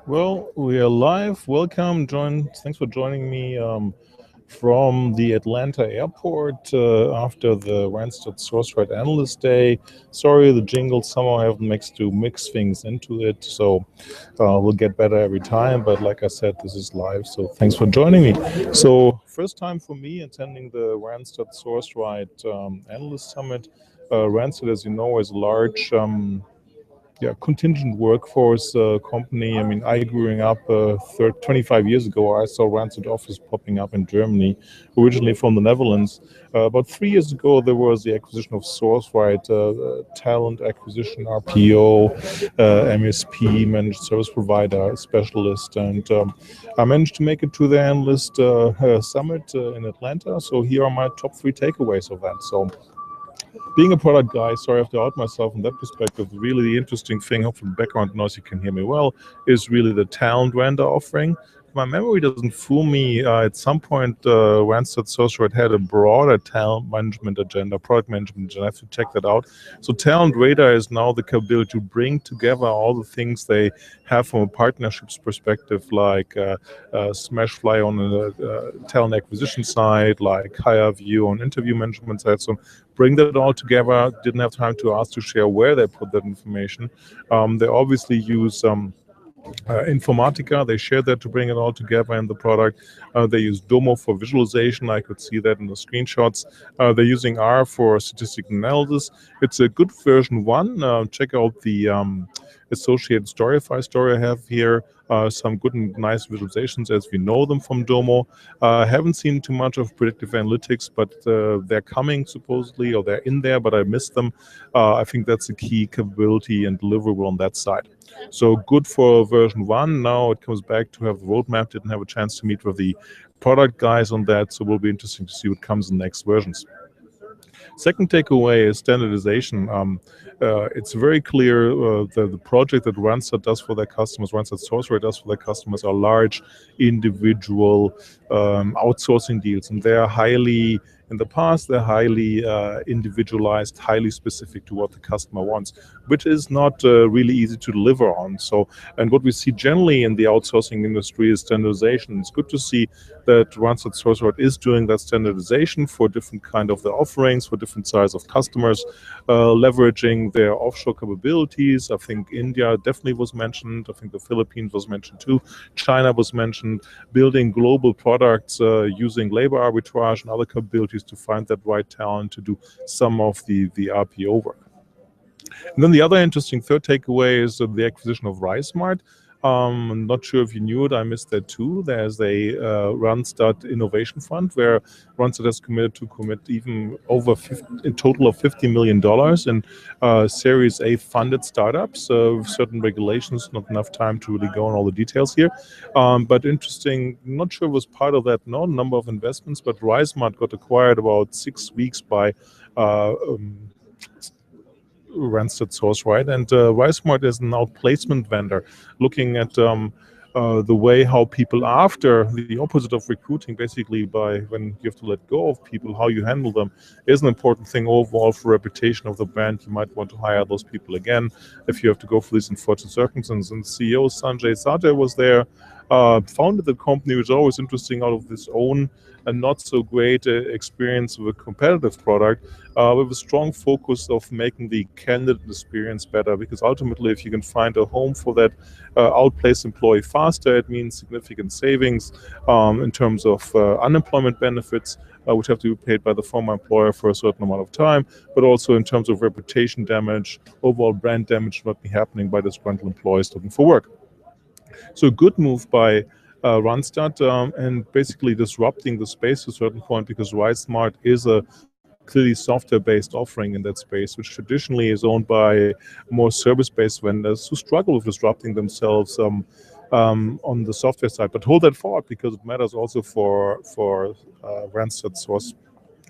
Well, we are live. Welcome. Thanks for joining me from the Atlanta airport after the Randstad Sourceright Analyst Day. Sorry, the jingle somehow have to mix things into it, so we'll get better every time. But like I said, this is live, so thanks for joining me. So first time for me attending the Randstad Sourceright Analyst Summit. Randstad, as you know, is a large contingent workforce company. I mean, I growing up 25 years ago, I saw Randstad office popping up in Germany, originally from the Netherlands. About 3 years ago, there was the acquisition of Sourceright, talent acquisition, RPO, MSP, managed service provider specialist, and I managed to make it to the analyst summit in Atlanta. So here are my top 3 takeaways of that. So being a product guy, sorry I have to out myself in that perspective, really the interesting thing, hopefully the background noise you can hear me well, is really the talent vendor offering. If my memory doesn't fool me, at some point Randstad Sourceright had a broader talent management agenda, product management agenda. I have to check that out. So Talent Radar is now the capability to bring together all the things they have from a partnerships perspective, like Smashfly on a talent acquisition side, like HireView on interview management side. So bring that all together. Didn't have time to ask to share where they put that information. They obviously use Informatica. They share that to bring it all together in the product. They use Domo for visualization. I could see that in the screenshots. They're using R for statistical analysis. It's a good version 1. Check out the associated Storify story I have here. Some good and nice visualizations as we know them from Domo. I haven't seen too much of predictive analytics, but they're coming supposedly, or they're in there, but I missed them. I think that's a key capability and deliverable on that side. So good for version 1. Now it comes back to have the roadmap. Didn't have a chance to meet with the product guys on that, so it will be interesting to see what comes in the next versions. Second takeaway is standardization. It's very clear that the project that Randstad does for their customers, Randstad Sourceright does for their customers, are large individual outsourcing deals, and they are highly, in the past, they're highly individualized, highly specific to what the customer wants, which is not really easy to deliver on. So, and what we see generally in the outsourcing industry is standardization. It's good to see that Randstad Sourceright is doing that standardization for different kind of the offerings, for different size of customers, leveraging their offshore capabilities. I think India definitely was mentioned. I think the Philippines was mentioned too. China was mentioned. Building global products using labor arbitrage and other capabilities to find that right talent to do some of the RPO work. And then the other interesting third takeaway is the acquisition of RiseSmart. I'm not sure if you knew it, I missed that too. There's a Randstad Innovation Fund where Randstad has committed to commit even over a total of $50 million in Series A funded startups with certain regulations. Not enough time to really go on all the details here. But interesting, not sure it was part of that number of investments, but RiseSmart got acquired about 6 weeks by Randstad Sourceright, and RiseSmart is an outplacement vendor looking at the way how people, after the opposite of recruiting, basically by when you have to let go of people, how you handle them is an important thing overall for reputation of the brand. You might want to hire those people again if you have to go through these unfortunate circumstances. And CEO Sanjay Sajay was there, founded the company, which is always interesting, out of his own and not so great experience with a competitive product, with a strong focus of making the candidate experience better. Because ultimately, if you can find a home for that outplaced employee faster, it means significant savings in terms of unemployment benefits, which have to be paid by the former employer for a certain amount of time, but also in terms of reputation damage, overall brand damage not be happening by disgruntled employees looking for work. So a good move by Randstad and basically disrupting the space to a certain point, because RiseSmart is a clearly software-based offering in that space, which traditionally is owned by more service-based vendors who struggle with disrupting themselves on the software side. But hold that thought, because it matters also for Randstad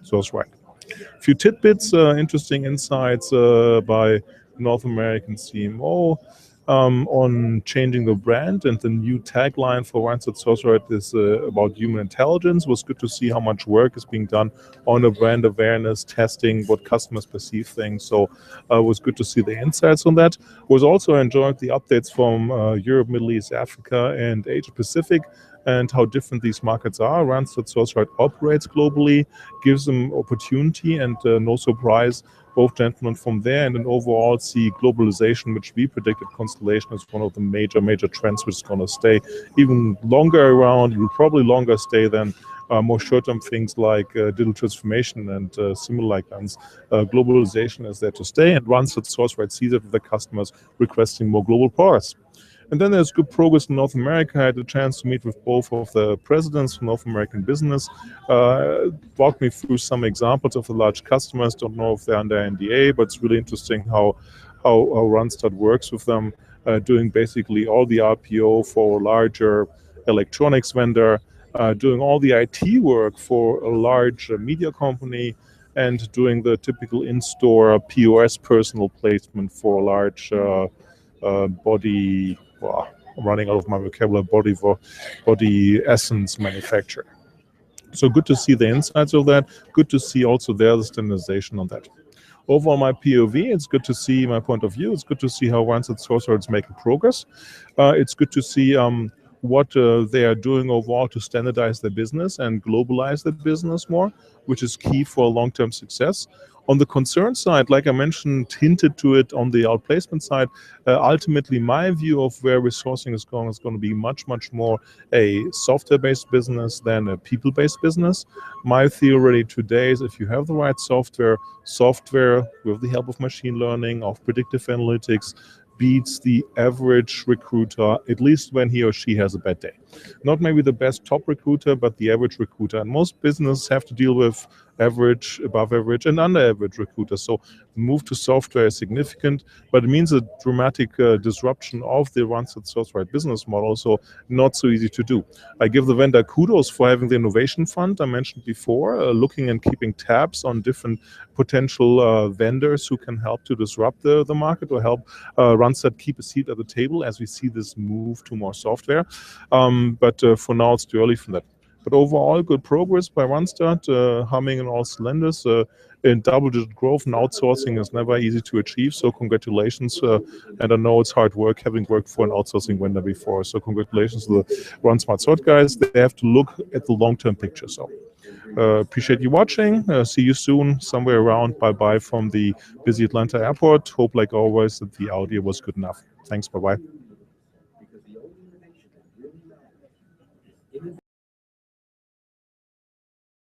Sourceright. A few tidbits, interesting insights by North American CMO. on changing the brand, and the new tagline for Randstad Sourceright is about human intelligence. It was good to see how much work is being done on the brand awareness, testing what customers perceive things. So it was good to see the insights on that. Was also enjoyed the updates from Europe, Middle East, Africa, and Asia Pacific, and how different these markets are. Randstad Sourceright operates globally, gives them opportunity, and no surprise, both gentlemen from there, and then overall see globalization, which we predicted Constellation is one of the major trends which is going to stay even longer around. It will probably longer stay than more short-term things like digital transformation and similar like ones. Globalization is there to stay, and Randstad Sourceright sees it with the customers requesting more global products. And then there's good progress in North America. I had a chance to meet with both of the presidents from North American business, walked me through some examples of the large customers. Don't know if they're under NDA, but it's really interesting how Randstad works with them, doing basically all the RPO for a larger electronics vendor, doing all the IT work for a large media company, and doing the typical in-store POS personal placement for a large body, well, I'm running out of my vocabulary, body essence manufacturer. So good to see the insights of that. Good to see also their standardization on that. Overall, my POV, it's good to see my point of view. It's good to see how Randstad Sourceright is making progress. It's good to see what they are doing overall to standardize their business and globalize their business more, which is key for long-term success. On the concern side, like I mentioned, hinted to it on the outplacement side, ultimately my view of where resourcing is going to be much more a software-based business than a people-based business. My theory today is if you have the right software with the help of machine learning, of predictive analytics, beats the average recruiter, at least when he or she has a bad day. Not maybe the best top recruiter, but the average recruiter. And most businesses have to deal with average, above average, and under average recruiters. So the move to software is significant, but it means a dramatic disruption of the Randstad Sourceright business model. So not so easy to do. I give the vendor kudos for having the innovation fund I mentioned before, looking and keeping tabs on different potential vendors who can help to disrupt the market or help Randstad keep a seat at the table as we see this move to more software. But for now, it's too early for that. But overall, good progress by Randstad, humming in all cylinders. In double-digit growth and outsourcing is never easy to achieve, so congratulations. And I know it's hard work having worked for an outsourcing vendor before. So congratulations to the Randstad Sourceright guys. They have to look at the long-term picture. So appreciate you watching. See you soon somewhere around. Bye-bye from the busy Atlanta airport. Hope, like always, that the audio was good enough. Thanks. Bye-bye.